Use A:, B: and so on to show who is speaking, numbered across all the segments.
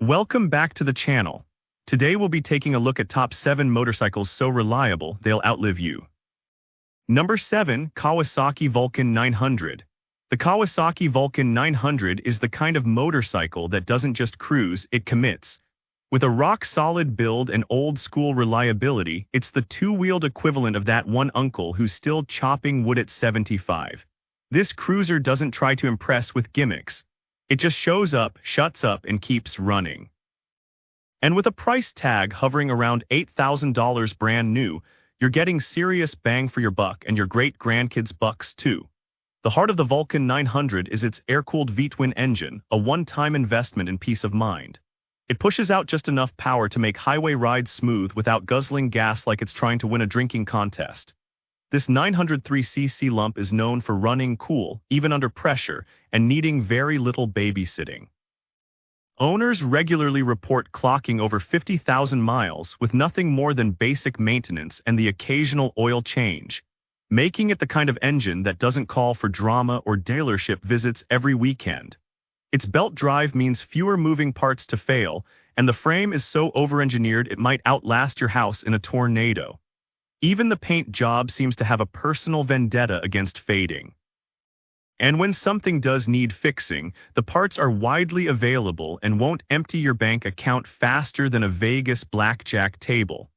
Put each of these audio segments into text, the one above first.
A: Welcome back to the channel. Today we'll be taking a look at top 7 motorcycles so reliable they'll outlive you. Number 7. Kawasaki Vulcan 900. The Kawasaki Vulcan 900 is the kind of motorcycle that doesn't just cruise, it commits. With a rock-solid build and old-school reliability, it's the two-wheeled equivalent of that one uncle who's still chopping wood at 75. This cruiser doesn't try to impress with gimmicks. It just shows up, shuts up, and keeps running. And with a price tag hovering around $8,000 brand new, you're getting serious bang for your buck and your great-grandkids' bucks too. The heart of the Vulcan 900 is its air-cooled V-twin engine, a one-time investment in peace of mind. It pushes out just enough power to make highway rides smooth without guzzling gas like it's trying to win a drinking contest. This 903cc lump is known for running cool, even under pressure, and needing very little babysitting. Owners regularly report clocking over 50,000 miles with nothing more than basic maintenance and the occasional oil change, making it the kind of engine that doesn't call for drama or dealership visits every weekend. Its belt drive means fewer moving parts to fail, and the frame is so over-engineered it might outlast your house in a tornado. Even the paint job seems to have a personal vendetta against fading. And when something does need fixing, the parts are widely available and won't empty your bank account faster than a Vegas blackjack table.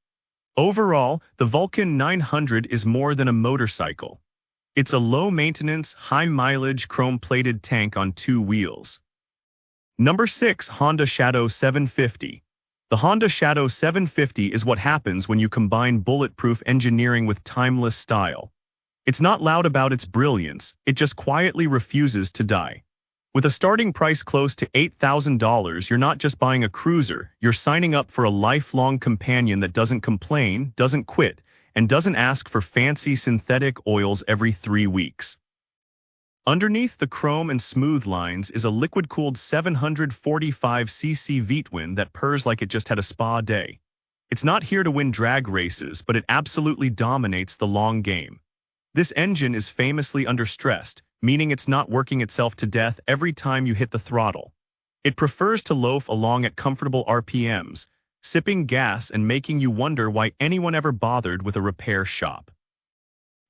A: Overall, the Vulcan 900 is more than a motorcycle. It's a low-maintenance, high-mileage, chrome-plated tank on two wheels. Number 6. Honda Shadow 750. The Honda Shadow 750 is what happens when you combine bulletproof engineering with timeless style. It's not loud about its brilliance, it just quietly refuses to die. With a starting price close to $8,000, you're not just buying a cruiser, you're signing up for a lifelong companion that doesn't complain, doesn't quit, and doesn't ask for fancy synthetic oils every 3 weeks. Underneath the chrome and smooth lines is a liquid-cooled 745cc V-twin that purrs like it just had a spa day. It's not here to win drag races, but it absolutely dominates the long game. This engine is famously understressed, meaning it's not working itself to death every time you hit the throttle. It prefers to loaf along at comfortable RPMs, sipping gas and making you wonder why anyone ever bothered with a repair shop.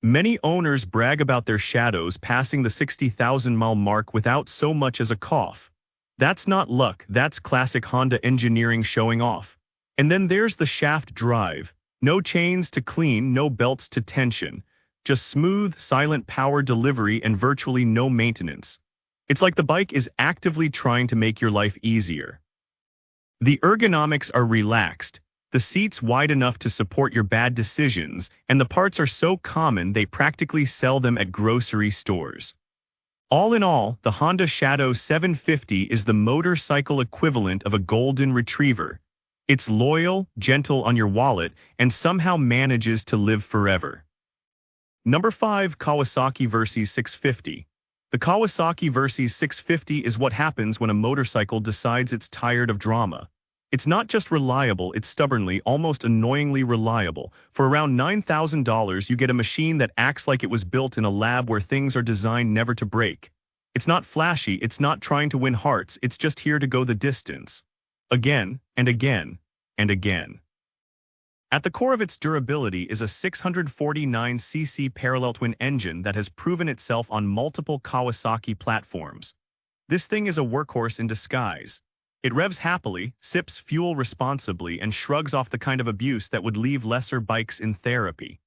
A: Many owners brag about their Shadows passing the 60,000-mile mark without so much as a cough. That's not luck, that's classic Honda engineering showing off. And then there's the shaft drive. No chains to clean, no belts to tension. Just smooth, silent power delivery and virtually no maintenance. It's like the bike is actively trying to make your life easier. The ergonomics are relaxed. The seat's wide enough to support your bad decisions, and the parts are so common they practically sell them at grocery stores. All in all, the Honda Shadow 750 is the motorcycle equivalent of a golden retriever. It's loyal, gentle on your wallet, and somehow manages to live forever. Number 5. Kawasaki Versys 650. The Kawasaki Versys 650 is what happens when a motorcycle decides it's tired of drama. It's not just reliable, it's stubbornly, almost annoyingly reliable. For around $9,000, you get a machine that acts like it was built in a lab where things are designed never to break. It's not flashy, it's not trying to win hearts, it's just here to go the distance. Again, and again, and again. At the core of its durability is a 649cc parallel twin engine that has proven itself on multiple Kawasaki platforms. This thing is a workhorse in disguise. It revs happily, sips fuel responsibly, and shrugs off the kind of abuse that would leave lesser bikes in therapy.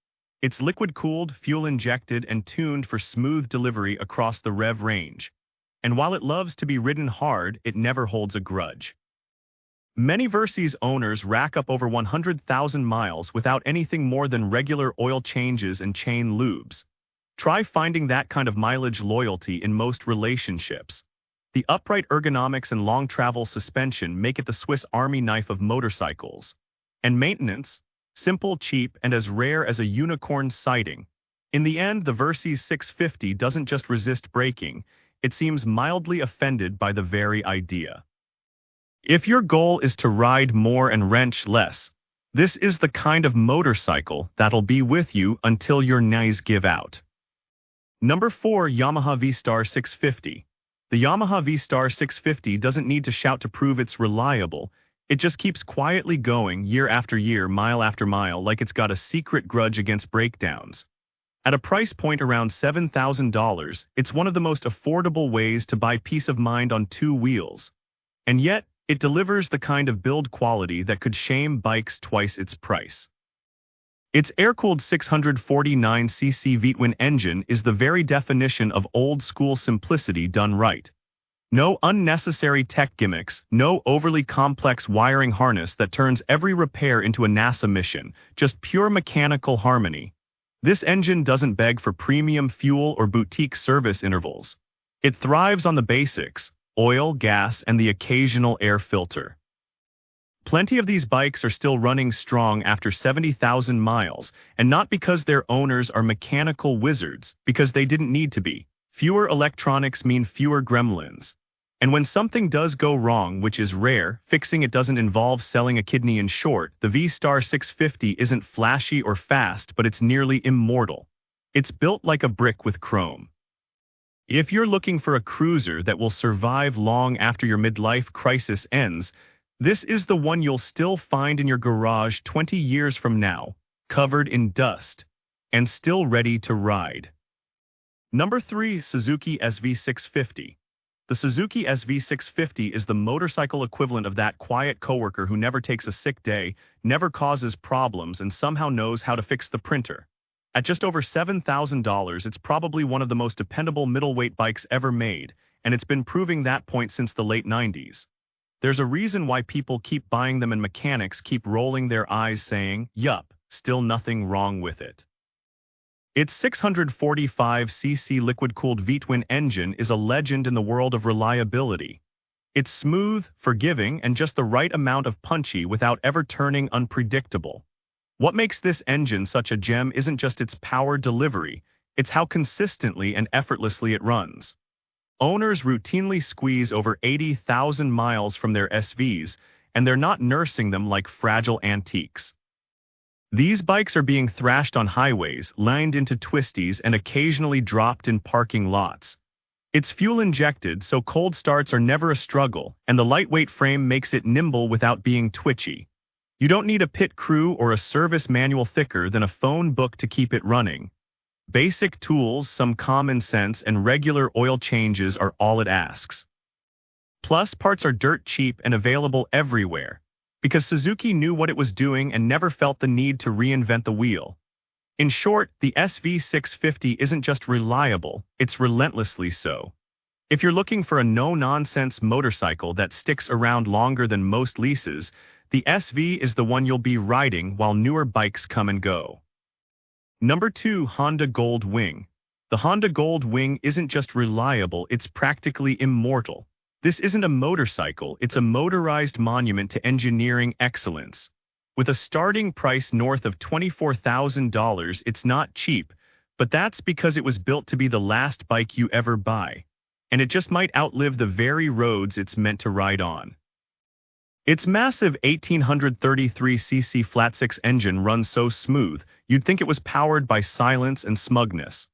A: It's liquid-cooled, fuel-injected, and tuned for smooth delivery across the rev range. And while it loves to be ridden hard, it never holds a grudge. Many Versys owners rack up over 100,000 miles without anything more than regular oil changes and chain lubes. Try finding that kind of mileage loyalty in most relationships. The upright ergonomics and long travel suspension make it the Swiss Army knife of motorcycles. And maintenance? Simple, cheap, and as rare as a unicorn sighting. In the end, the Versys 650 doesn't just resist braking, it seems mildly offended by the very idea. If your goal is to ride more and wrench less, this is the kind of motorcycle that'll be with you until your knees give out. Number 4. Yamaha V Star 650. The Yamaha V Star 650 doesn't need to shout to prove it's reliable. It just keeps quietly going year after year, mile after mile, like it's got a secret grudge against breakdowns. At a price point around $7,000, it's one of the most affordable ways to buy peace of mind on two wheels. And yet, it delivers the kind of build quality that could shame bikes twice its price. Its air-cooled 649cc V-twin engine is the very definition of old-school simplicity done right. No unnecessary tech gimmicks, no overly complex wiring harness that turns every repair into a NASA mission, just pure mechanical harmony. This engine doesn't beg for premium fuel or boutique service intervals. It thrives on the basics: oil, gas, and the occasional air filter. Plenty of these bikes are still running strong after 70,000 miles, and not because their owners are mechanical wizards, because they didn't need to be. Fewer electronics mean fewer gremlins. And when something does go wrong, which is rare, fixing it doesn't involve selling a kidney. In short, the V-Star 650 isn't flashy or fast, but it's nearly immortal. It's built like a brick with chrome. If you're looking for a cruiser that will survive long after your midlife crisis ends, this is the one you'll still find in your garage 20 years from now, covered in dust, and still ready to ride. Number 3. Suzuki SV650. The Suzuki SV650 is the motorcycle equivalent of that quiet coworker who never takes a sick day, never causes problems, and somehow knows how to fix the printer. At just over $7,000, it's probably one of the most dependable middleweight bikes ever made, and it's been proving that point since the late 90s. There's a reason why people keep buying them and mechanics keep rolling their eyes saying, "Yup, still nothing wrong with it." Its 645cc liquid-cooled V-twin engine is a legend in the world of reliability. It's smooth, forgiving, and just the right amount of punchy without ever turning unpredictable. What makes this engine such a gem isn't just its power delivery, it's how consistently and effortlessly it runs. Owners routinely squeeze over 80,000 miles from their SVs, and they're not nursing them like fragile antiques. These bikes are being thrashed on highways, lined into twisties, and occasionally dropped in parking lots. It's fuel-injected, so cold starts are never a struggle, and the lightweight frame makes it nimble without being twitchy. You don't need a pit crew or a service manual thicker than a phone book to keep it running. Basic tools, some common sense, and regular oil changes are all it asks. Plus, parts are dirt cheap and available everywhere, because Suzuki knew what it was doing and never felt the need to reinvent the wheel. In short, the SV650 isn't just reliable, it's relentlessly so. If you're looking for a no-nonsense motorcycle that sticks around longer than most leases, the SV is the one you'll be riding while newer bikes come and go. Number 2. Honda Gold Wing. The Honda Gold Wing isn't just reliable, it's practically immortal. This isn't a motorcycle, it's a motorized monument to engineering excellence. With a starting price north of $24,000, it's not cheap, but that's because it was built to be the last bike you ever buy. And it just might outlive the very roads it's meant to ride on. Its massive 1833cc flat-six engine runs so smooth, you'd think it was powered by silence and smugness.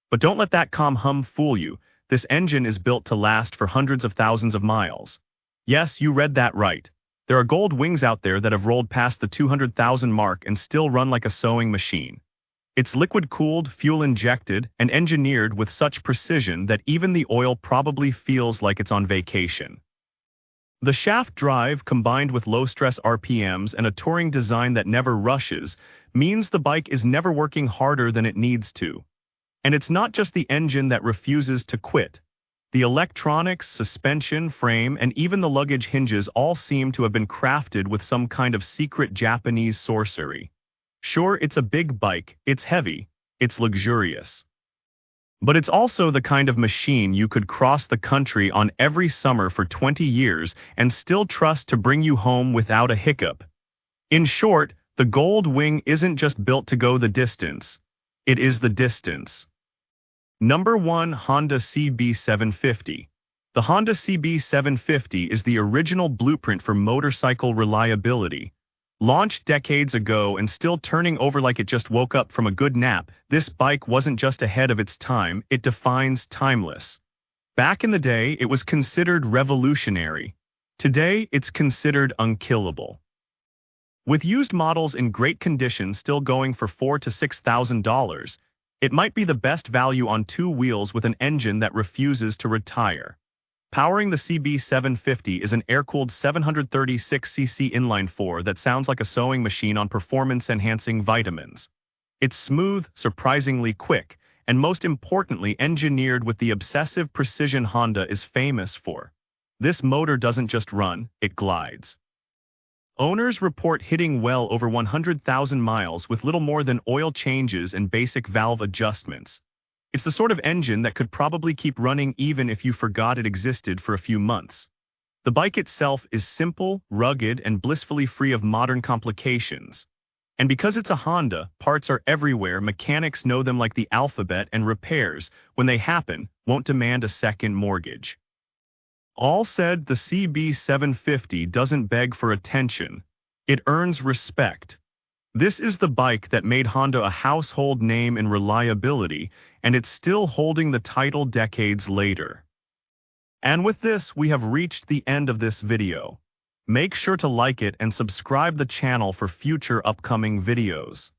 A: But don't let that calm hum fool you. This engine is built to last for hundreds of thousands of miles. Yes, you read that right. There are gold wings out there that have rolled past the 200,000 mark and still run like a sewing machine. It's liquid-cooled, fuel-injected, and engineered with such precision that even the oil probably feels like it's on vacation. The shaft drive, combined with low-stress RPMs and a touring design that never rushes, means the bike is never working harder than it needs to. And it's not just the engine that refuses to quit. The electronics, suspension, frame, and even the luggage hinges all seem to have been crafted with some kind of secret Japanese sorcery. Sure, it's a big bike, it's heavy, it's luxurious. But it's also the kind of machine you could cross the country on every summer for 20 years and still trust to bring you home without a hiccup. In short, the Gold Wing isn't just built to go the distance, it is the distance. Number 1. Honda CB750. The Honda CB750 is the original blueprint for motorcycle reliability. Launched decades ago and still turning over like it just woke up from a good nap, this bike wasn't just ahead of its time, it defines timeless. Back in the day, it was considered revolutionary. Today, it's considered unkillable. With used models in great condition still going for $4,000 to $6,000, it might be the best value on two wheels with an engine that refuses to retire. Powering the CB750 is an air-cooled 736cc inline-4 that sounds like a sewing machine on performance-enhancing vitamins. It's smooth, surprisingly quick, and most importantly engineered with the obsessive precision Honda is famous for. This motor doesn't just run, it glides. Owners report hitting well over 100,000 miles with little more than oil changes and basic valve adjustments. It's the sort of engine that could probably keep running even if you forgot it existed for a few months. The bike itself is simple, rugged, and blissfully free of modern complications. And because it's a Honda, parts are everywhere, mechanics know them like the alphabet, and repairs, when they happen, won't demand a second mortgage. All said, the CB750 doesn't beg for attention. It earns respect. This is the bike that made Honda a household name in reliability, and it's still holding the title decades later. And with this, we have reached the end of this video. Make sure to like it and subscribe the channel for future upcoming videos.